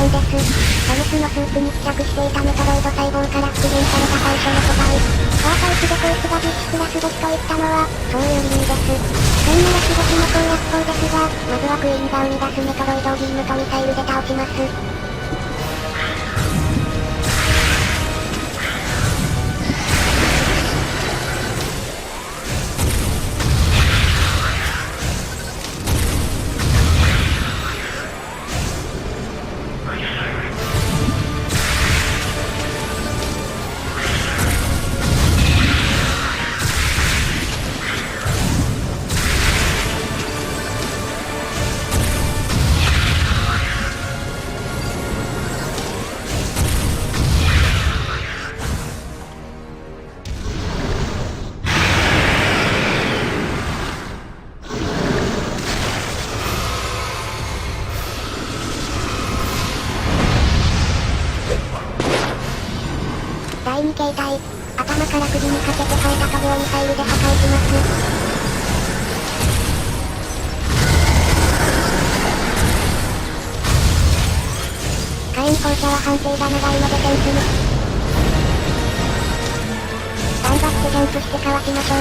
ンです。サムスのスーツに付着していたメトロイド細胞から復元された最初の個体。パータイプでこいつが実質ラスボスといったのは、そういう理由です。そんなラスボスの攻略法ですが、まずはクイーンが生み出すメトロイドをビームとミサイルで倒します。第2形態、頭から首にかけて生えたトゲをミサイルで破壊します。火炎放射は判定が長いので点数。頑張ってジャンプしてかわしましょう。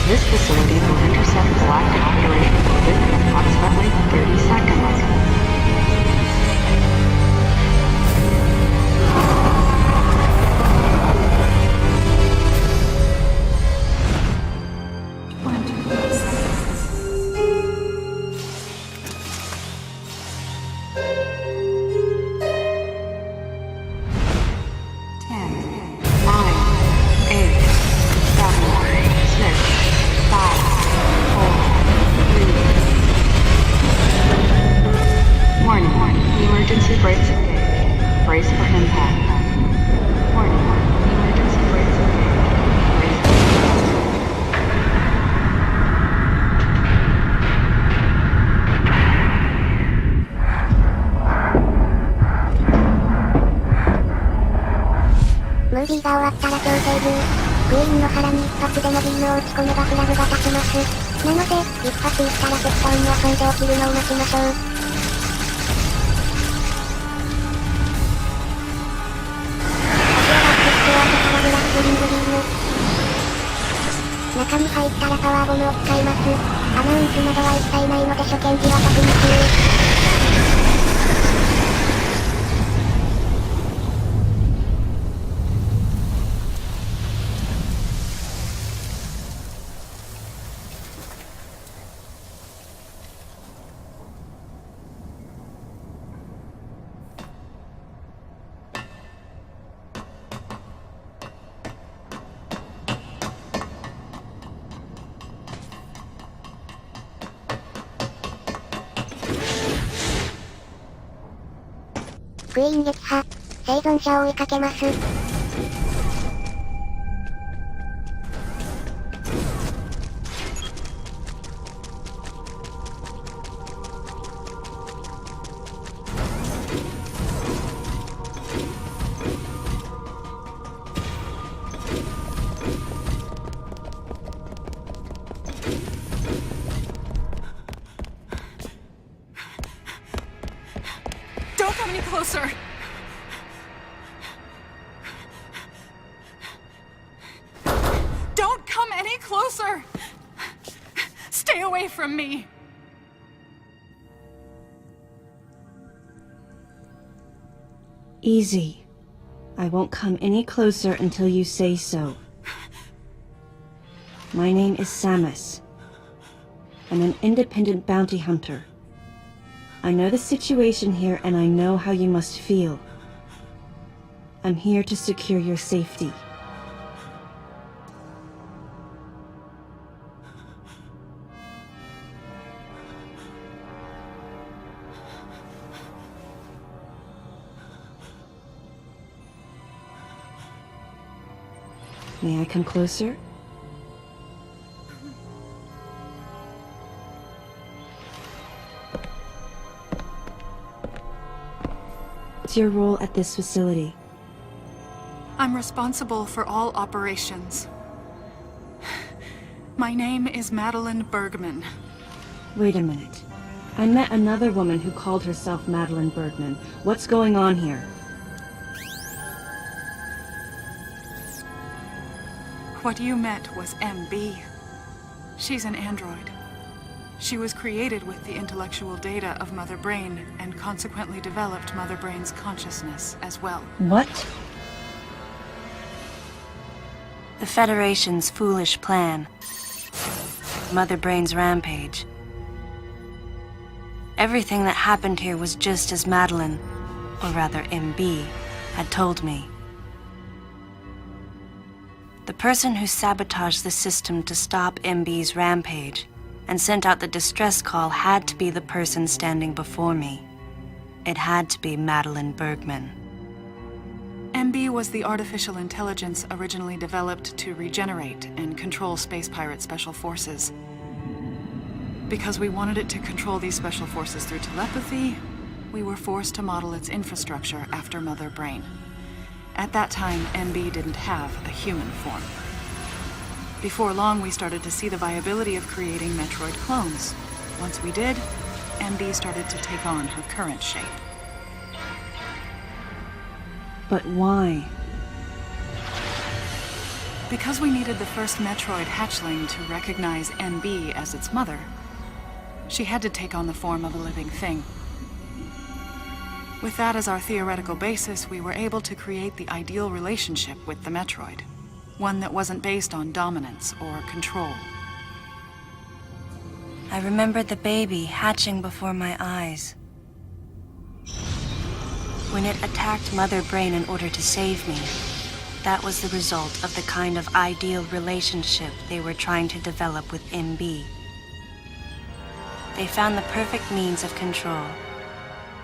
This facility will intercept galactic federation orbit in approximately 30 seconds. Brace for impact. Warning, emergency brakes engaged.ムービーが終わったら強制銃。クイーンの腹に一発でもビームを打ち込めばフラグが立ちます。なので、一発撃ったら適当に遊んで起きるのを待ちましょう。中に入ったらパワーボムを使います。アナウンスなどは一切ないので初見時は特に注意。クイーン撃破。生存者を追いかけます。Don't come any closer! Don't come any closer! Stay away from me! Easy. I won't come any closer until you say so. My name is Samus. I'm an independent bounty hunter. I know the situation here and I know how you must feel. I'm here to secure your safety. May I come closer? What's your role at this facility? I'm responsible for all operations. My name is Madeline Bergman. Wait a minute. I met another woman who called herself Madeline Bergman. What's going on here? What you met was MB. She's an android. She was created with the intellectual data of Mother Brain and consequently developed Mother Brain's consciousness as well. What? The Federation's foolish plan. Mother Brain's rampage. Everything that happened here was just as Madeline, or rather MB, had told me. The person who sabotaged the system to stop MB's rampage and sent out the distress call had to be the person standing before me. It had to be Madeline Bergman. MB was the artificial intelligence originally developed to regenerate and control space pirate special forces. Because we wanted it to control these special forces through telepathy, we were forced to model its infrastructure after Mother Brain. At that time, MB didn't have a human form. Before long, we started to see the viability of creating Metroid clones. Once we did, MB started to take on her current shape. But why? Because we needed the first Metroid hatchling to recognize MB as its mother, she had to take on the form of a living thing. With that as our theoretical basis, we were able to create the ideal relationship with the Metroid. One that wasn't based on dominance or control. I remembered the baby hatching before my eyes. When it attacked Mother Brain in order to save me, that was the result of the kind of ideal relationship they were trying to develop with MB. They found the perfect means of control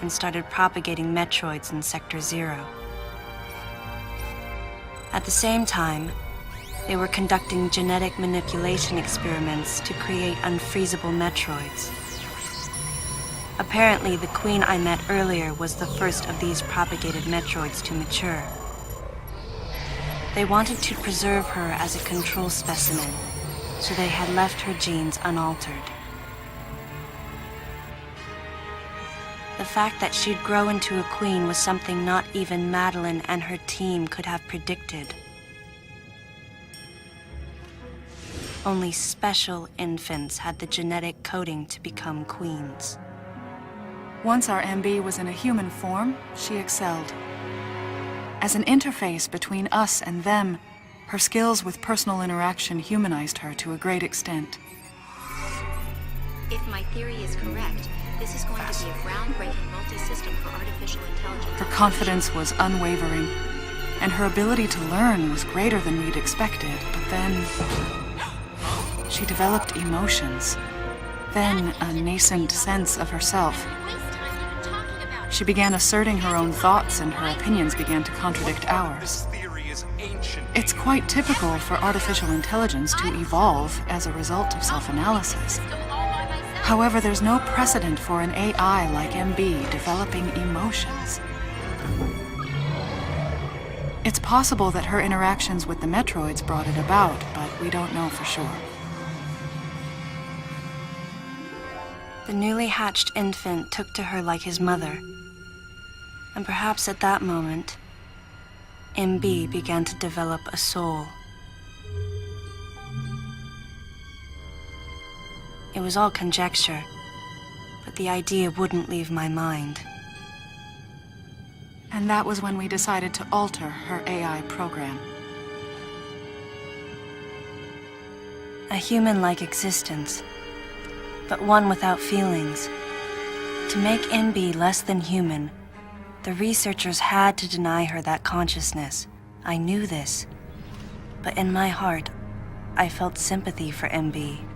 and started propagating Metroids in Sector 0. At the same time, they were conducting genetic manipulation experiments to create unfreezable Metroids. Apparently, the queen I met earlier was the first of these propagated Metroids to mature. They wanted to preserve her as a control specimen, so they had left her genes unaltered. The fact that she'd grow into a queen was something not even Madeline and her team could have predicted. Only special infants had the genetic coding to become queens. Once our MB was in a human form, she excelled. As an interface between us and them, her skills with personal interaction humanized her to a great extent. If my theory is correct, this is going to be a groundbreaking multi-system for artificial intelligence. Her confidence was unwavering, and her ability to learn was greater than we'd expected, but then she developed emotions, then a nascent sense of herself. She began asserting her own thoughts, and her opinions began to contradict ours. It's quite typical for artificial intelligence to evolve as a result of self-analysis. However, there's no precedent for an AI like MB developing emotions. It's possible that her interactions with the Metroids brought it about, but we don't know for sure. The newly hatched infant took to her like his mother. And perhaps at that moment, MB began to develop a soul. It was all conjecture, but the idea wouldn't leave my mind. And that was when we decided to alter her AI program. A human-like existence, but one without feelings. To make MB less than human, the researchers had to deny her that consciousness. I knew this, but in my heart, I felt sympathy for MB.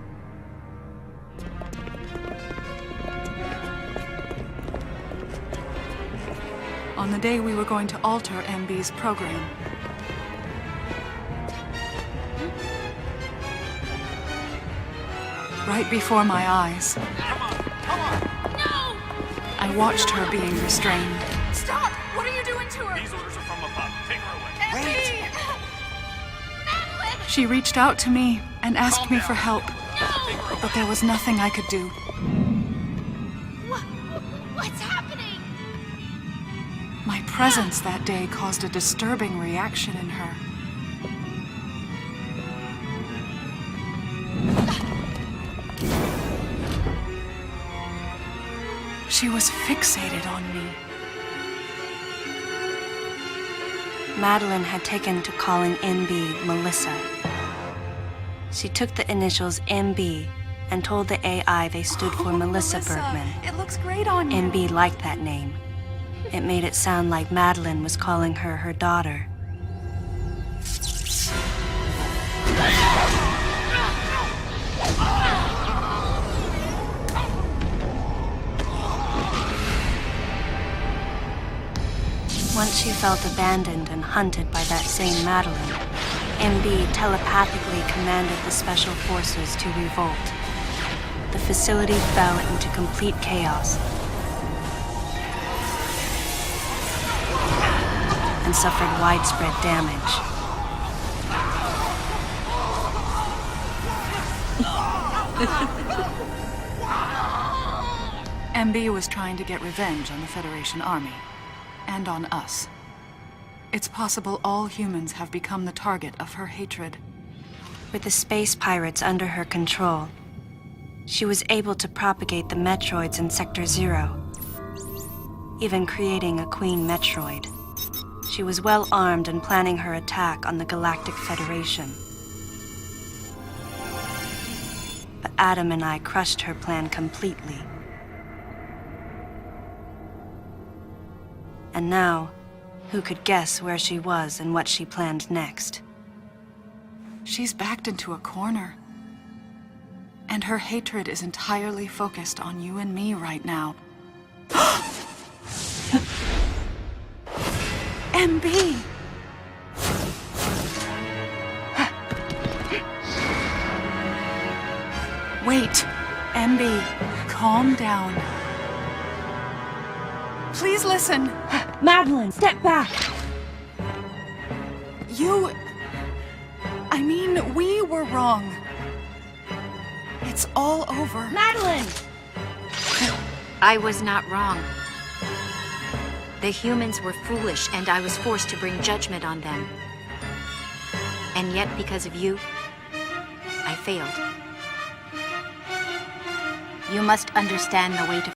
On the day we were going to alter MB's program, right before my eyes. I watched her being restrained. Stop! What are you doing to her? These orders are from above. Take her away. Wait! She reached out to me and asked me for help, but there was nothing I could do. What's happening? My presence that day caused a disturbing reaction in her. She was fixated on me. Madeline had taken to calling MB Melissa. She took the initials MB and told the AI they stood for Melissa Bergman. It looks great on you. MB liked that name. It made it sound like Madeline was calling her her daughter. Once she felt abandoned and hunted by that same Madeline, MB telepathically commanded the special forces to revolt. The facility fell into complete chaos and suffered widespread damage. MB was trying to get revenge on the Federation Army. And on us. It's possible all humans have become the target of her hatred. With the space pirates under her control, she was able to propagate the Metroids in Sector 0, even creating a Queen Metroid. She was well armed and planning her attack on the Galactic Federation. But Adam and I crushed her plan completely. And now, who could guess where she was and what she planned next? She's backed into a corner. And her hatred is entirely focused on you and me right now. MB! Wait, MB, calm down. Please listen. Madeline, step back! We were wrong. It's all over. Madeline! I was not wrong. The humans were foolish, and I was forced to bring judgment on them. And yet, because of you, I failed. You must understand the way to